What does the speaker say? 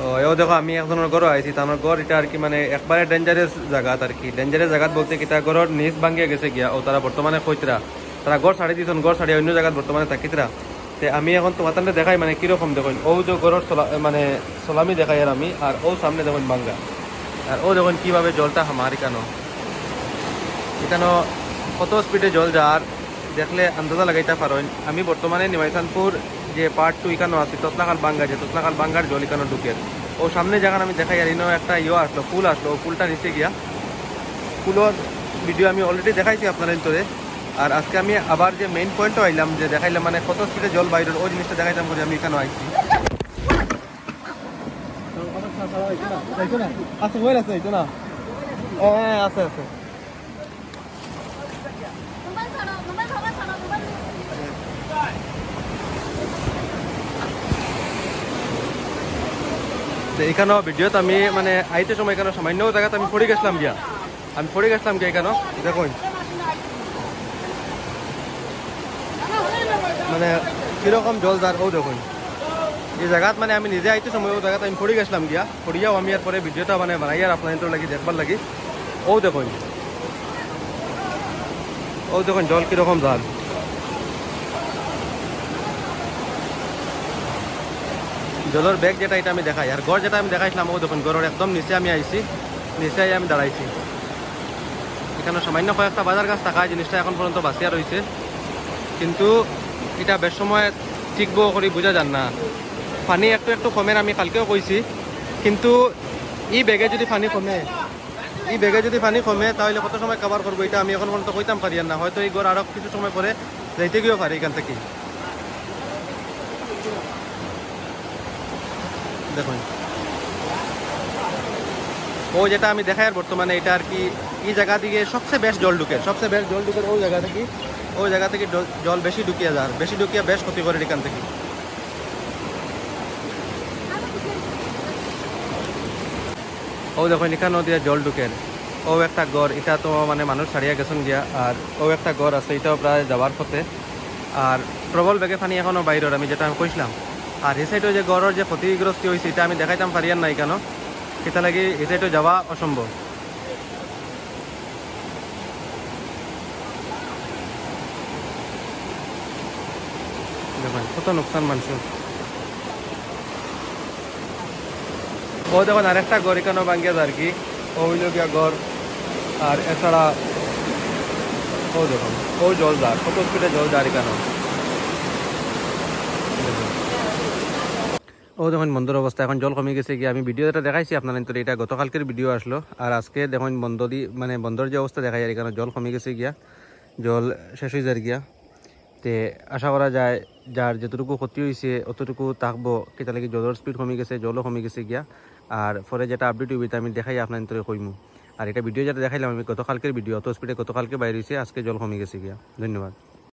ও এও দেখো আমি একজনের ঘরও আইছি, তার ঘর এটা আর কি মানে একবারে ডেঞ্জারাস জায়গাত আর কি। ডেঞ্জারাস জায়গাত বলতে কি, তার ঘরের নিচ ভাঙ্গিয়ে গেছে গিয়া। ও তারা বর্তমানে কইতরা, তারা ঘর ছাড়ি দিয়েছেন, ঘর ছাড়িয়ে অন্য জায়গায় বর্তমানে থাকিতরা। তে আমি এখন তোমার তাহলে দেখাই মানে কিরকম দেখুন। ও যে ঘরের মানে সলামি দেখাই আর আমি, আর ও সামনে দেখুন ভাঙ্গা। আর ও দেখুন কিভাবে জলটা আমার এখানো এখানো কত স্পিডে জল যার দেখলে আন্দাজা লাগাইতে পারেন। আমি বর্তমানে নিমাইসানপুর যে পার্ট 2 এখানে আছি, তোতলাখাল বাঙ্গা, যে তোতলাখাল বাঙ্গার জল এখানে ঢুকে। ও সামনে যখন আমি দেখাই আর ইনো একটা আসলো, পুল আসলো, ও পুলটা নিচে গিয়া। পুলের ভিডিও আমি অলরেডি দেখাইছি আপনার ভিতরে। আর আজকে আমি আবার যে মেইন পয়েন্টও আইলাম, যে দেখাইলাম মানে কত স্পিডে জল বাইরের, ওই জিনিসটা দেখাইতাম করে আমি এখানে আইছি। হ্যাঁ আছে আছে। এখানেও ভিডিওতে আমি মানে আইতে সময় এখানে সামান্য জায়গাতে আমি পড়ে গেছিলাম গিয়া। এখানে দেখুন মানে কিরকম জল যার। ও দেখুন এই জায়গাত মানে আমি নিজে আইতে সময় ও জায়গাতে আমি পড়ে গেছিলাম গিয়া। পড়িয়াও আমি আর পরে ভিডিওটা মানে বানাই আর আপনাদের লাগি দেখবার লাগি। ও দেখুন জল কিরকম যার। জলের ব্যাগ যেটা এটা আমি দেখাই, আর গড় যেটা আমি দেখাইছিলাম ও দেখুন গড়ের একদম নিচে আমি আইছি, নিচে আমি দাঁড়াইছি। এখানে সামান্য কয়েকটা বাজার গাছ থাকা জিনিসটা এখন পর্যন্ত বাঁচিয়া রয়েছে, কিন্তু এটা বেশ সময় ঠিকব করে বোঝা যান না। পানি একটু একটু কমের আমি কালকেও কইছি, কিন্তু এই ব্যাগে যদি পানি কমে তাহলে কত সময় কভার করবো এটা আমি এখন পর্যন্ত কইতাম পারি না। হয়তো এই গড় আরো কিছু সময় পরে যাইতে গিয়েও পারি এখান থেকে। দেখুন ও যেটা আমি দেখাই আর বর্তমানে এটা আর কি এই জায়গা থেকে সবচেয়ে বেশ জল ঢুকে ওই জায়গা থেকে জল বেশি ঢুকিয়ে যার, বেশি ঢুকিয়ে বেশ ক্ষতি করে এখান থেকে। ও দেখুন এখানেও দিয়ে জল ঢুকেন। ও একটা গড়, এটা তো মানে মানুষ ছাড়িয়ে গেছেন গিয়া। আর ও একটা গড় আছে, এটাও প্রায় যাওয়ার পথে। আর প্রবল বেগে পানি এখনো বাইরের, আমি যেটা আমি কইছিলাম। আর এই সাইডে যে গড়ের যে ক্ষতিগ্রস্ত হয়েছে এটা আমি দেখাইতাম পারিয়ার নাই কেন, সেটা লাগি এই সাইডে যাওয়া অসম্ভব। দেখুন কত নোকসান মানুষের। ও দেখুন আরেকটা গড় এখানেও ভাঙ্গিয়া আর কি, ও হইল গিয়া গড়। আর এছাড়া ও দেখুন ও জল যার, কত স্পিডে জল যার এখানেও। ও দেখুন বন্ধুর অবস্থা, এখন জল কমে গেছে গিয়ে। আমি ভিডিও যেটা দেখাইছি আপনার তো এটা গতকালকের ভিডিও আসলো। আর আজকে দেখুন মানে বন্ধর যে অবস্থা দেখাই আর এখানে জল কমে গেছে গিয়া, জল শেষ হয়ে যায় গিয়া। তে আশা করা যায় যার যতটুকু ক্ষতি হয়েছে অতটুকু থাকবো, কেটা লাগে জলের স্পিড কমে গেছে, জলও কমে গেছে গিয়া। আর পরে যেটা আপডেট হইবে আমি দেখাই আপনার কইমু। আর এটা ভিডিও যেটা দেখাইলাম আমি গতকালকের ভিডিও, অত স্পিডে গতকালকে বাইরে হয়েছে, আজকে জল কমে গেছে গিয়া। ধন্যবাদ।